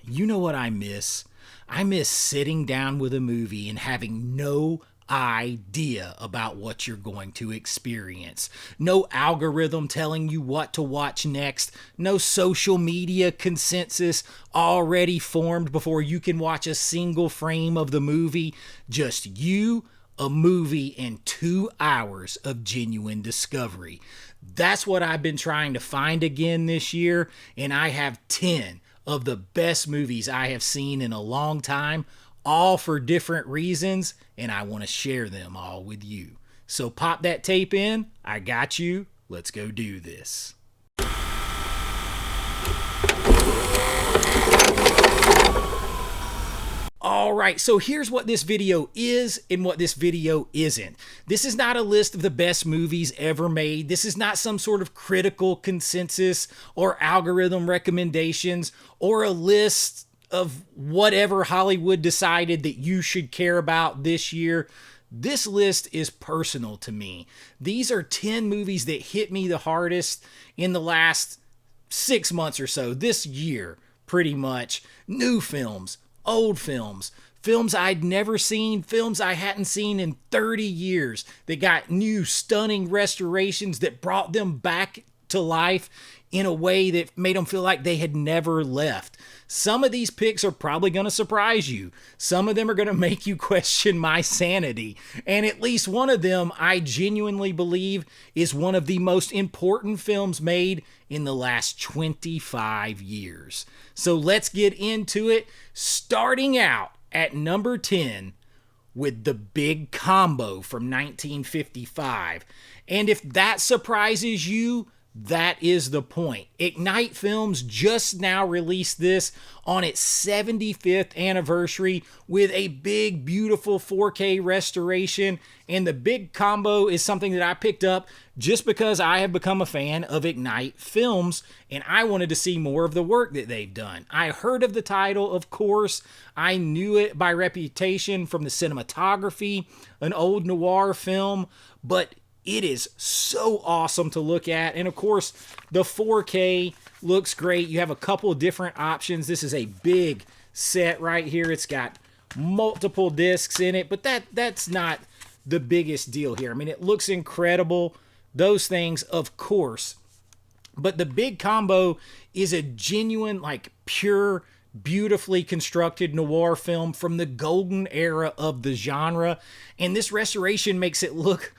You know what I miss? I miss sitting down with a movie and having no idea about what you're going to experience. No algorithm telling you what to watch next. No social media consensus already formed before you can watch a single frame of the movie. Just you, a movie, and 2 hours of genuine discovery. That's what I've been trying to find again this year, and I have 10 of the best movies I have seen in a long time, all for different reasons, and I want to share them all with you. So pop that tape in. I got you. Let's go do this. Alright, so here's what this video is and what this video isn't. This is not a list of the best movies ever made. This is not some sort of critical consensus or algorithm recommendations or a list of whatever Hollywood decided that you should care about this year. This list is personal to me. These are 10 movies that hit me the hardest in the last 6 months or so, this year, pretty much. New films, old films, films I'd never seen, films I hadn't seen in 30 years that got new, stunning restorations that brought them back to life in a way that made them feel like they had never left. Some of these picks are probably going to surprise you. Some of them are going to make you question my sanity. And at least one of them, I genuinely believe, is one of the most important films made in the last 25 years. So let's get into it, starting out at number 10 with The Big Combo from 1955. And if that surprises you, that is the point. Ignite Films just now released this on its 75th anniversary with a big, beautiful 4K restoration. And The Big Combo is something that I picked up just because I have become a fan of Ignite Films and I wanted to see more of the work that they've done. I heard of the title, of course. I knew it by reputation from the cinematography, an old noir film, but it is so awesome to look at. And of course, the 4K looks great. You have a couple different options. This is a big set right here. It's got multiple discs in it, but that's not the biggest deal here. I mean, it looks incredible. Those things, of course. But The Big Combo is a genuine, like, pure, beautifully constructed noir film from the golden era of the genre. And this restoration makes it look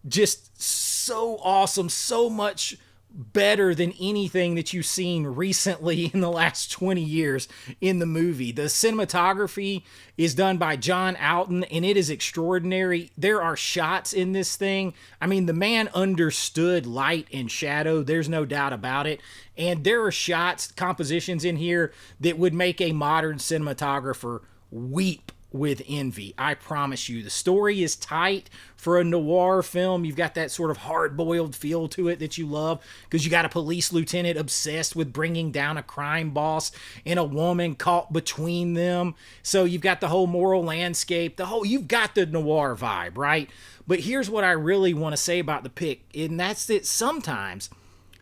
just so awesome, so much better than anything that you've seen recently in the last 20 years in the movie. The cinematography is done by John Alton, and it is extraordinary. There are shots in this thing. I mean, the man understood light and shadow. There's no doubt about it. And there are shots, compositions in here that would make a modern cinematographer weep with envy. I promise you. The story is tight for a noir film. You've got that sort of hard-boiled feel to it that you love because you got a police lieutenant obsessed with bringing down a crime boss and a woman caught between them. So you've got the whole moral landscape, you've got the noir vibe, right? But here's what I really want to say about the pick, and that's that sometimes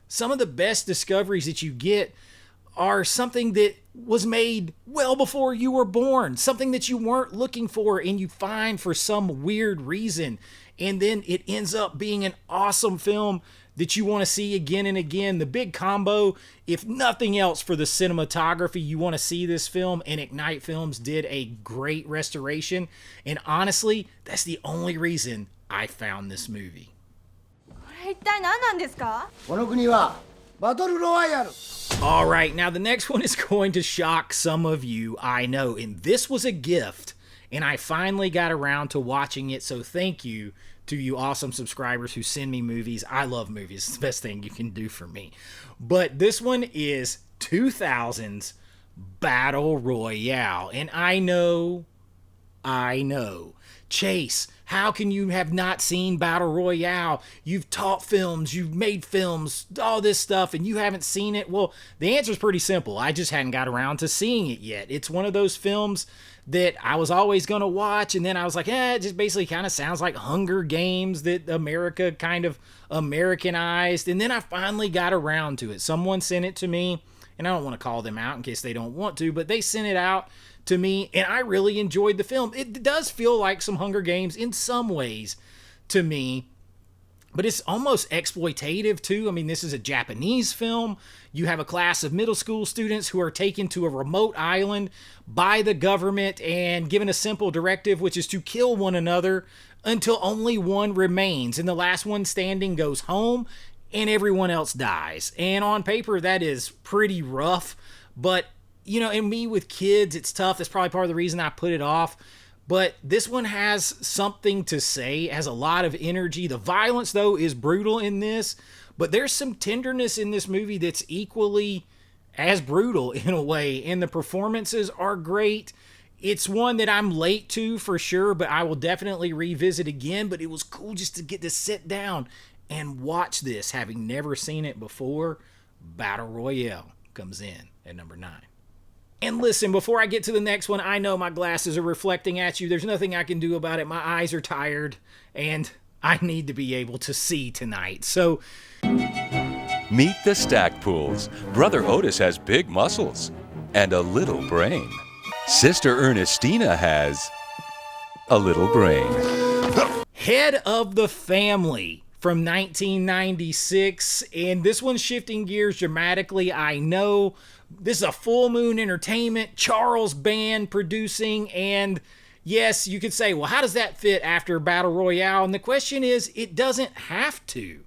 some of the best discoveries that you get are something that was made well before you were born, something that you weren't looking for and you find for some weird reason. And then it ends up being an awesome film that you want to see again and again. The Big Combo, if nothing else for the cinematography, you want to see this film, and Ignite Films did a great restoration. And honestly, that's the only reason I found this movie. 一体何なんですか? この国はバトルロワイヤル。 All right, now the next one is going to shock some of you, I know, and this was a gift, and I finally got around to watching it, so thank you to you awesome subscribers who send me movies. I love movies. It's the best thing you can do for me. But this one is 2000's Battle Royale, and I know, Chase, how can you have not seen Battle Royale? You've taught films, you've made films, all this stuff, and you haven't seen it? Well, the answer is pretty simple. I just hadn't got around to seeing it yet. It's one of those films that I was always going to watch, and then I was like, it just basically kind of sounds like Hunger Games that America kind of Americanized, and then I finally got around to it. Someone sent it to me, and I don't want to call them out in case they don't want to, but they sent it out to me, and I really enjoyed the film. It does feel like some Hunger Games in some ways to me, but it's almost exploitative too. I mean, this is a Japanese film. You have a class of middle school students who are taken to a remote island by the government and given a simple directive, which is to kill one another until only one remains. And the last one standing goes home and everyone else dies. And on paper, that is pretty rough. But, you know, and me with kids, it's tough. That's probably part of the reason I put it off. But this one has something to say, has a lot of energy. The violence, though, is brutal in this, but there's some tenderness in this movie that's equally as brutal in a way, and the performances are great. It's one that I'm late to for sure, but I will definitely revisit again. But it was cool just to get to sit down and watch this, having never seen it before. Battle Royale comes in at number 9. And listen, before I get to the next one, I know my glasses are reflecting at you. There's nothing I can do about it. My eyes are tired, and I need to be able to see tonight. So, meet the Stackpools. Brother Otis has big muscles and a little brain. Sister Ernestina has a little brain. Head of the Family from 1996, and this one's shifting gears dramatically. I know this is a Full Moon Entertainment, Charles Band producing, and yes, you could say, well, how does that fit after Battle Royale? And the question is, it doesn't have to.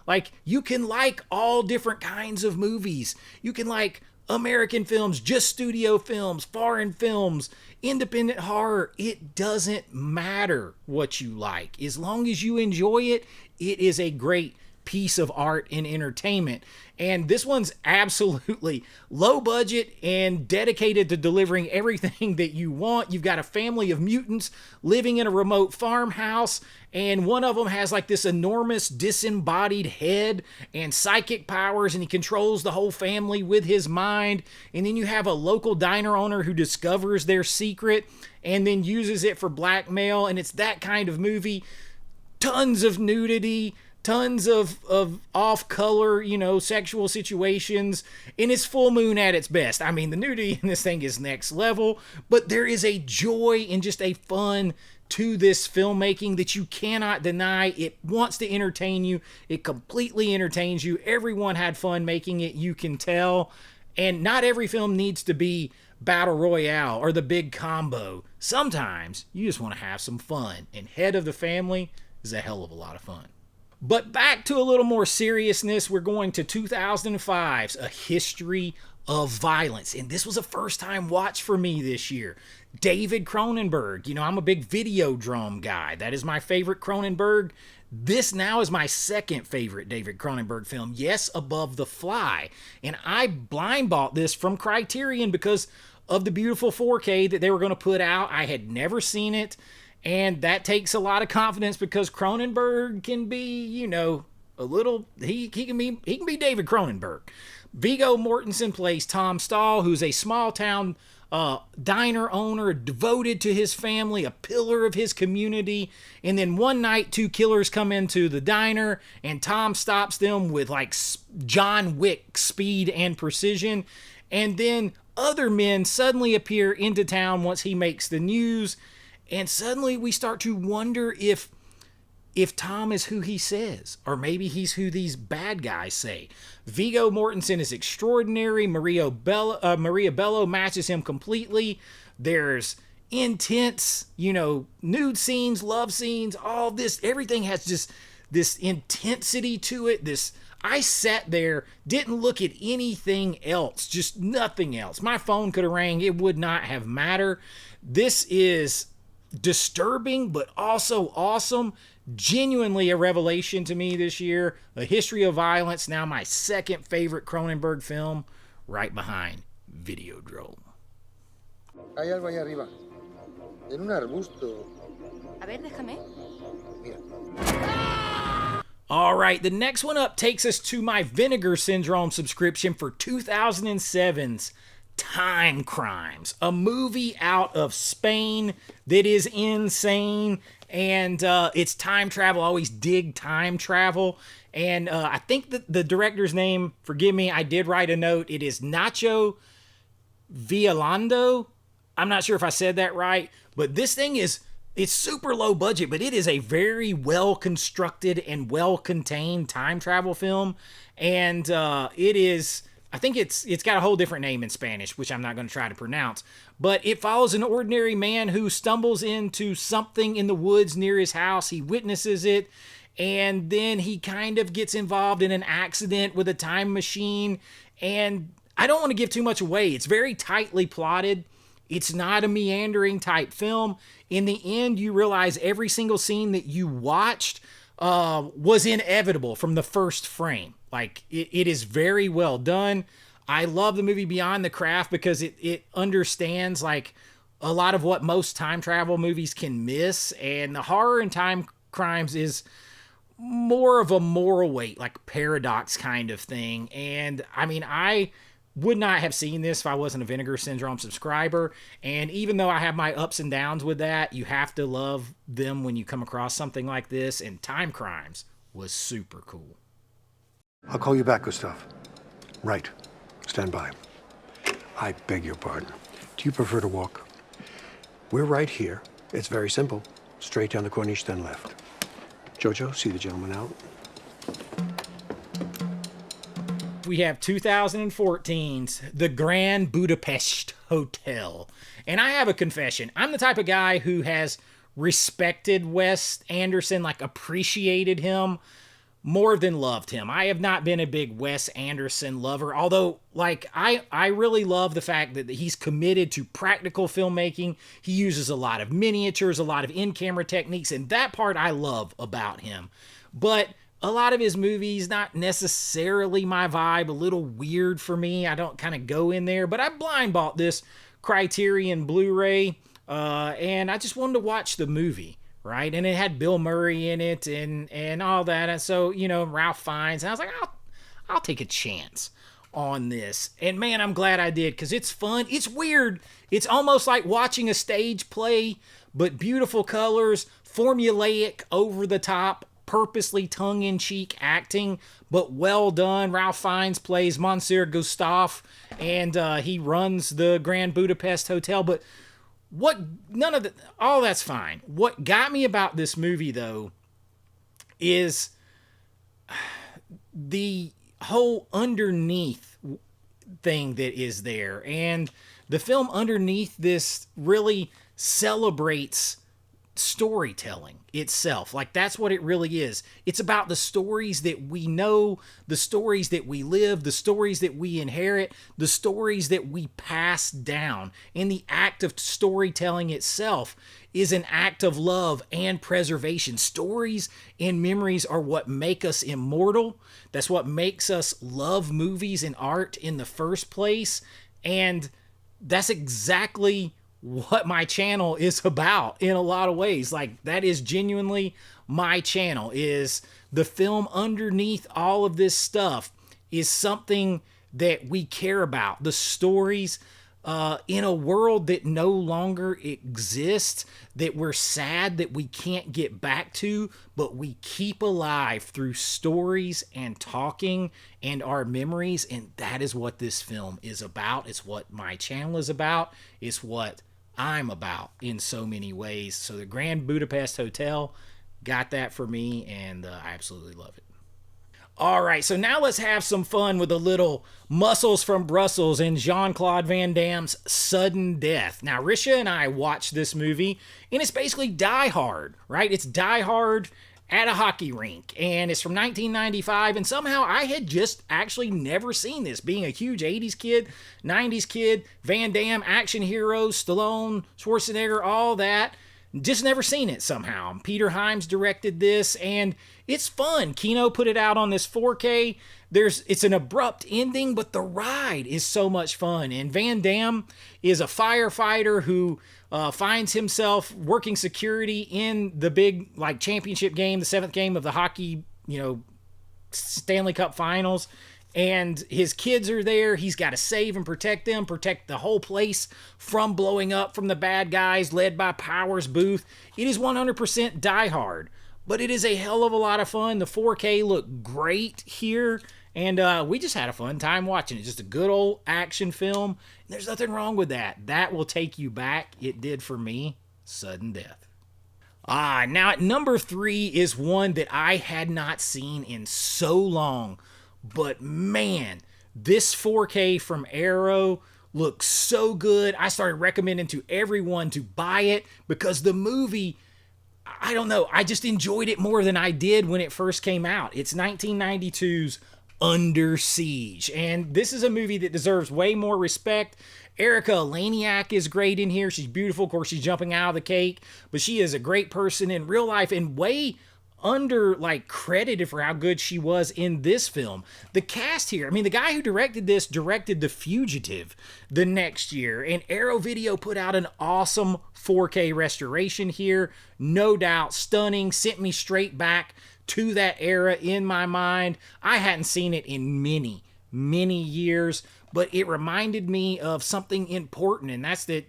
Like, you can like all different kinds of movies. You can like American films, just studio films, foreign films, independent horror. It doesn't matter what you like. As long as you enjoy it, it is a great piece of art and entertainment. And this one's absolutely low budget and dedicated to delivering everything that you want. You've got a family of mutants living in a remote farmhouse, and one of them has like this enormous disembodied head and psychic powers, and he controls the whole family with his mind. And then you have a local diner owner who discovers their secret and then uses it for blackmail. And it's that kind of movie. Tons of nudity, tons of off-color, sexual situations, and it's Full Moon at its best. I mean, the nudity in this thing is next level, but there is a joy and just a fun to this filmmaking that you cannot deny. It wants to entertain you. It completely entertains you. Everyone had fun making it, you can tell. And not every film needs to be Battle Royale or the big combo. Sometimes you just want to have some fun, and Head of the Family is a hell of a lot of fun. But back to a little more seriousness, we're going to 2005's A History of Violence. And this was a first-time watch for me this year. David Cronenberg. I'm a big Videodrome guy. That is my favorite Cronenberg. This now is my second favorite David Cronenberg film. Yes, above The Fly. And I blind bought this from Criterion because of the beautiful 4K that they were going to put out. I had never seen it. And that takes a lot of confidence because Cronenberg can be, a little, he can be David Cronenberg. Viggo Mortensen plays Tom Stahl, who's a small town diner owner devoted to his family, a pillar of his community. And then one night, 2 killers come into the diner and Tom stops them with like John Wick speed and precision. And then other men suddenly appear into town once he makes the news. And suddenly we start to wonder if Tom is who he says, or maybe he's who these bad guys say. Viggo Mortensen is extraordinary. Maria Bello matches him completely. There's intense, nude scenes, love scenes, all this. Everything has just this intensity to it. I sat there, didn't look at anything else, just nothing else. My phone could have rang. It would not have mattered. This is disturbing, but also awesome. Genuinely a revelation to me this year. A History of Violence, now my second favorite Cronenberg film, right behind Videodrome. Hay algo ahí arriba. En un arbusto. A ver, déjame. Mira. All right, the next one up takes us to my Vinegar Syndrome subscription for 2007's Timecrimes, a movie out of Spain that is insane, and it's time travel. I always dig time travel, and I think that the director's name, forgive me, I did write a note. It is Nacho Villolando. I'm not sure if I said that right, but this thing it's super low budget, but it is a very well constructed and well contained time travel film, and it is. I think it's got a whole different name in Spanish, which I'm not going to try to pronounce, but it follows an ordinary man who stumbles into something in the woods near his house. He witnesses it, and then he kind of gets involved in an accident with a time machine, and I don't want to give too much away. It's very tightly plotted. It's not a meandering type film. In the end, you realize every single scene that you watched was inevitable from the first frame. Like, it is very well done. I love the movie beyond the craft because it understands, like, a lot of what most time travel movies can miss. And the horror in Timecrimes is more of a moral weight, like paradox kind of thing. And, I mean, I would not have seen this if I wasn't a Vinegar Syndrome subscriber. And even though I have my ups and downs with that, you have to love them when you come across something like this. And Timecrimes was super cool. I'll call you back, Gustav. Right. Stand by. I beg your pardon. Do you prefer to walk? We're right here. It's very simple. Straight down the Corniche, then left. Jojo, see the gentleman out. We have 2014's The Grand Budapest Hotel. And I have a confession. I'm the type of guy who has respected Wes Anderson, like appreciated him more than loved him. I have not been a big Wes Anderson lover, although, like, I really love the fact that he's committed to practical filmmaking. He uses a lot of miniatures, a lot of in-camera techniques, and that part I love about him. But a lot of his movies, not necessarily my vibe, a little weird for me. I don't kind of go in there, but I blind bought this Criterion Blu-ray, and I just wanted to watch the movie. Right, and it had Bill Murray in it and all that, and so, you know, Ralph Fiennes, and I was like, I'll take a chance on this, and man, I'm glad I did, because it's fun, it's weird, it's almost like watching a stage play, but beautiful colors, formulaic, over the top, purposely tongue-in-cheek acting, but well done. Ralph Fiennes plays Monsieur Gustave, and he runs the Grand Budapest Hotel, but all that's fine. What got me about this movie, though, is the whole underneath thing that is there. And the film underneath this really celebrates storytelling itself. Like, that's what it really is. It's about the stories that we know, the stories that we live, the stories that we inherit, the stories that we pass down. And the act of storytelling itself is an act of love and preservation. Stories and memories are what make us immortal. That's what makes us love movies and art in the first place. And that's exactly what my channel is about in a lot of ways. Like, that is genuinely my channel, is the film underneath all of this stuff is something that we care about. The stories in a world that no longer exists, that we're sad that we can't get back to, but we keep alive through stories and talking and our memories. And that is what this film is about. It's what my channel is about. It's what I'm about in so many ways. So the Grand Budapest Hotel got that for me, and I absolutely love it. All right, so now let's have some fun with a little Muscles from Brussels and Jean-Claude Van Damme's Sudden Death. Now, Risha and I watched this movie, and it's basically Die Hard, right? It's Die Hard at a hockey rink, and it's from 1995, and somehow I had just actually never seen this, being a huge 80s kid, 90s kid, Van Damme, action heroes, Stallone, Schwarzenegger, all that. Just never seen it somehow. Peter Hyams directed this, and it's fun. Kino put it out on this 4K. It's an abrupt ending, but the ride is so much fun. And Van Damme is a firefighter who finds himself working security in the big, like, championship game, the 7th game of the hockey, Stanley Cup Finals. and his kids are there. He's got to save and protect them, protect the whole place from blowing up from the bad guys led by Powers Booth. It is 100% Die Hard, but it is a hell of a lot of fun. The 4K looked great here, and we just had a fun time watching it. Just a good old action film. There's nothing wrong with that. That will take you back. It did for me. Sudden death. Now at number 3 is one that I had not seen in so long. But man, this 4K from Arrow looks so good. I started recommending to everyone to buy it because the movie, I don't know, I just enjoyed it more than I did when it first came out. It's 1992's Under Siege, and this is a movie that deserves way more respect. Erica Eleniak is great in here. She's beautiful. Of course, she's jumping out of the cake, but she is a great person in real life and way under credited for how good she was in this film. The cast here, I mean, the guy who directed this directed The Fugitive the next year, and Arrow Video put out an awesome 4K restoration here. No doubt stunning, sent me straight back to that era in my mind. I hadn't seen it in many years, but it reminded me of something important, and that's that,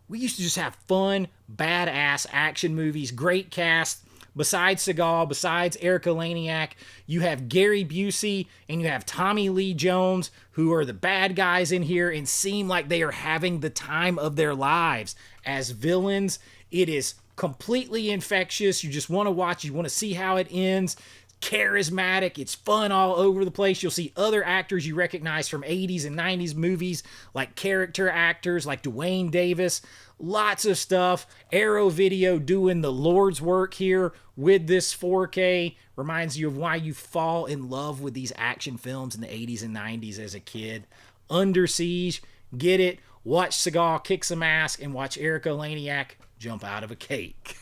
we used to just have fun, badass action movies, great cast. Besides Seagal, besides Erica Eleniak, you have Gary Busey and you have Tommy Lee Jones, who are the bad guys in here and seem like they are having the time of their lives as villains. It is completely infectious. You just want to watch. You want to see how it ends. Charismatic. It's fun all over the place. You'll see other actors you recognize from 80s and 90s movies, like character actors like Dwayne Davis. Lots of stuff. Arrow Video doing the Lord's work here with this 4K. Reminds you of why you fall in love with these action films in the 80s and 90s as a kid. Under Siege. Get it. Watch Seagal kick some ass and watch Erica Eleniak jump out of a cake.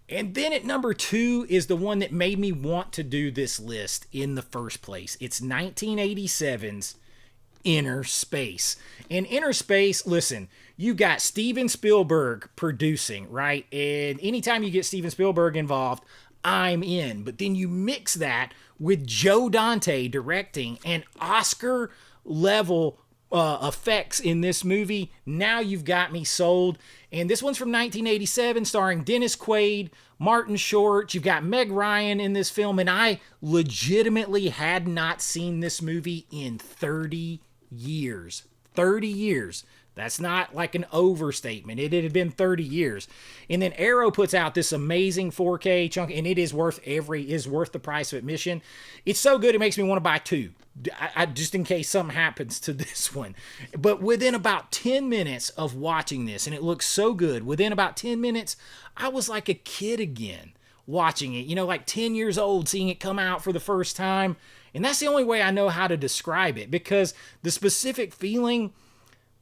And then at number 2 is the one that made me want to do this list in the first place. It's 1987's Innerspace. In Innerspace, listen, you got Steven Spielberg producing, right? And anytime you get Steven Spielberg involved, I'm in. But then you mix that with Joe Dante directing and Oscar level effects in this movie. Now you've got me sold. And this one's from 1987, starring Dennis Quaid, Martin Short. You've got Meg Ryan in this film, and I legitimately had not seen this movie in 30 years. 30 years. That's not like an overstatement. It had been 30 years. And then Arrow puts out this amazing 4K chunk, and it is worth the price of admission. It's so good it makes me want to buy 2. Just in case something happens to this one. But within about 10 minutes of watching this, and it looks so good, within about 10 minutes, I was like a kid again watching it. Like 10 years old, seeing it come out for the first time. And that's the only way I know how to describe it, because the specific feeling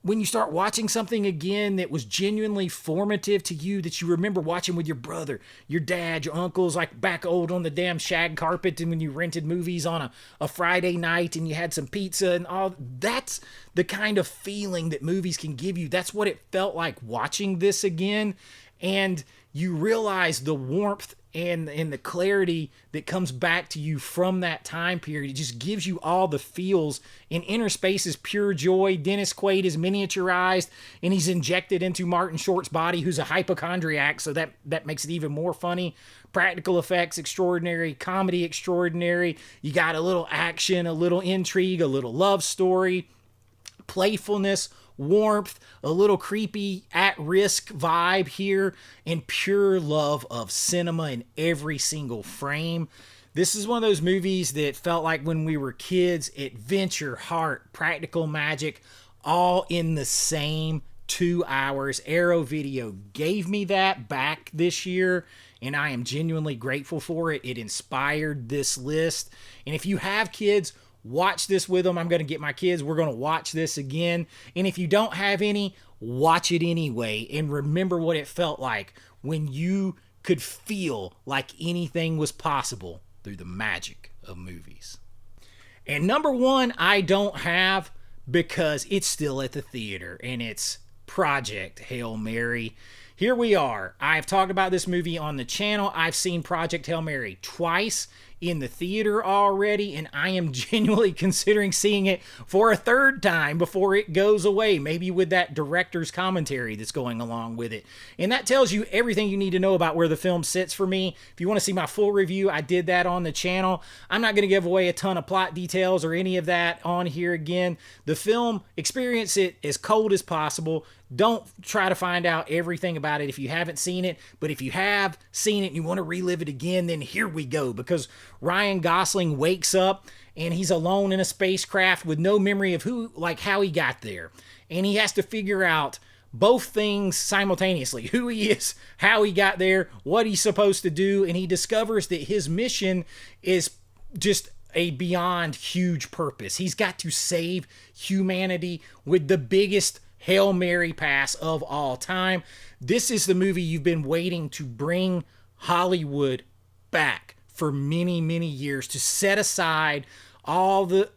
when you start watching something again that was genuinely formative to you, that you remember watching with your brother, your dad, your uncles, like back old on the damn shag carpet, and when you rented movies on a Friday night and you had some pizza and all, that's the kind of feeling that movies can give you. That's what it felt like watching this again. And you realize the warmth and the clarity that comes back to you from that time period. It just gives you all the feels. And Innerspace is pure joy. Dennis Quaid is miniaturized, and he's injected into Martin Short's body, who's a hypochondriac, so that makes it even more funny. Practical effects extraordinary, comedy extraordinary. You got a little action, a little intrigue, a little love story, playfulness, warmth, a little creepy at-risk vibe here, and pure love of cinema in every single frame. This is one of those movies that felt like when we were kids, adventure, heart, practical magic, all in the same 2 hours. Arrow Video gave me that back this year, and I am genuinely grateful for it. It inspired this list. And if you have kids, watch this with them. I'm going to get my kids. We're going to watch this again. And if you don't have any, watch it anyway. And remember what it felt like when you could feel like anything was possible through the magic of movies. And number 1, I don't have, because it's still at the theater, and it's Project Hail Mary. Here we are. I've talked about this movie on the channel. I've seen Project Hail Mary twice in the theater already, and I am genuinely considering seeing it for a third time before it goes away, maybe with that director's commentary that's going along with it. And that tells you everything you need to know about where the film sits for me. If you want to see my full review, I did that on the channel. I'm not going to give away a ton of plot details or any of that on here again. The film, experience it as cold as possible. Don't try to find out everything about it if you haven't seen it. But if you have seen it and you want to relive it again, then here we go. Because Ryan Gosling wakes up and he's alone in a spacecraft with no memory of how he got there. And he has to figure out both things simultaneously: who he is, how he got there, what he's supposed to do. And he discovers that his mission is just a beyond huge purpose. He's got to save humanity with the biggest Hail Mary pass of all time. This is the movie you've been waiting to bring Hollywood back for many, many years, to set aside all the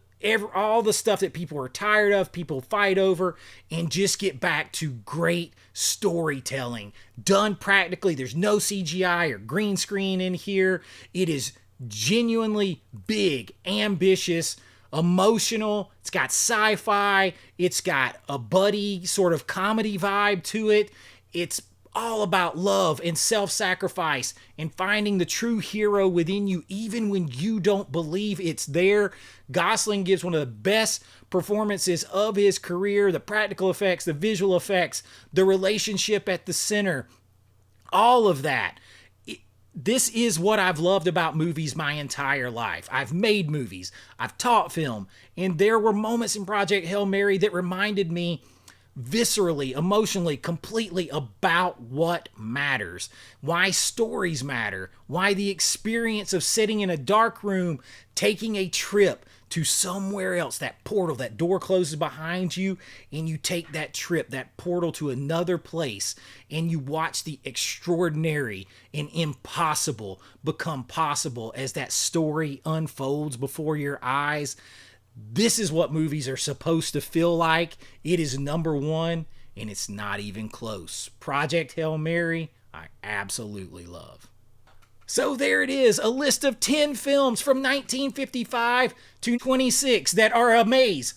stuff that people are tired of, people fight over, and just get back to great storytelling done practically. There's no CGI or green screen in here. It is genuinely big, ambitious, emotional. It's got sci-fi. It's got a buddy sort of comedy vibe to it. It's all about love and self-sacrifice and finding the true hero within you, even when you don't believe it's there. Gosling gives one of the best performances of his career. The practical effects, the visual effects, the relationship at the center, all of that. This is what I've loved about movies my entire life. I've made movies, I've taught film, and there were moments in Project Hail Mary that reminded me viscerally, emotionally, completely about what matters, why stories matter, why the experience of sitting in a dark room, taking a trip to somewhere else, that portal, that door closes behind you, and you take that trip, that portal to another place, and you watch the extraordinary and impossible become possible as that story unfolds before your eyes. This is what movies are supposed to feel like. It is number one, and it's not even close. Project Hail Mary, I absolutely love. So there it is, a list of 10 films from 1955 to 26 that are amaze.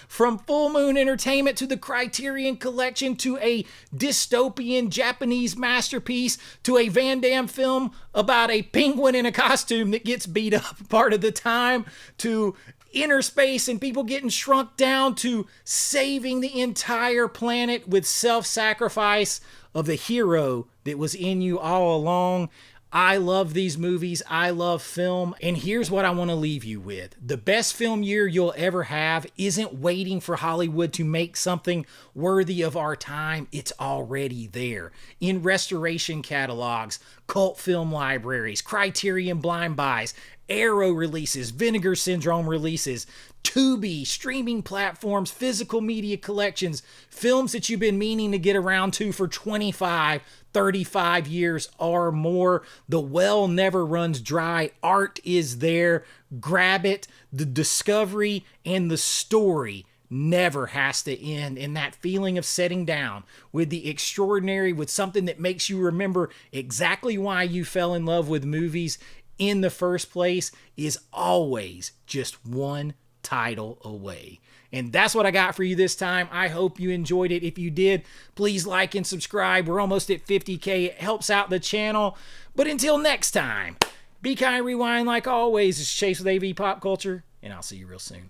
From Full Moon Entertainment to the Criterion Collection to a dystopian Japanese masterpiece to a Van Damme film about a penguin in a costume that gets beat up part of the time to Innerspace and people getting shrunk down to saving the entire planet with self-sacrifice of the hero that was in you all along. I love these movies. I love film. And here's what I want to leave you with. The best film year you'll ever have isn't waiting for Hollywood to make something worthy of our time. It's already there. In restoration catalogs, cult film libraries, Criterion blind buys, Arrow releases, Vinegar Syndrome releases, Tubi, streaming platforms, physical media collections, films that you've been meaning to get around to for 25, 35 years or more. The well never runs dry. Art is there. Grab it. The discovery and the story never has to end. And that feeling of setting down with the extraordinary, with something that makes you remember exactly why you fell in love with movies in the first place, is always just one title away. And that's what I got for you this time. I hope you enjoyed it. If you did, please like and subscribe. We're almost at 50K. It helps out the channel. But until next time, be kind, rewind like always. It's Chase with AV Pop Culture, and I'll see you real soon.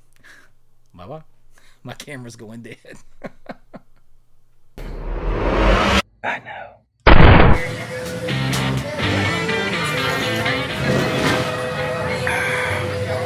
Bye-bye. My camera's going dead. I know.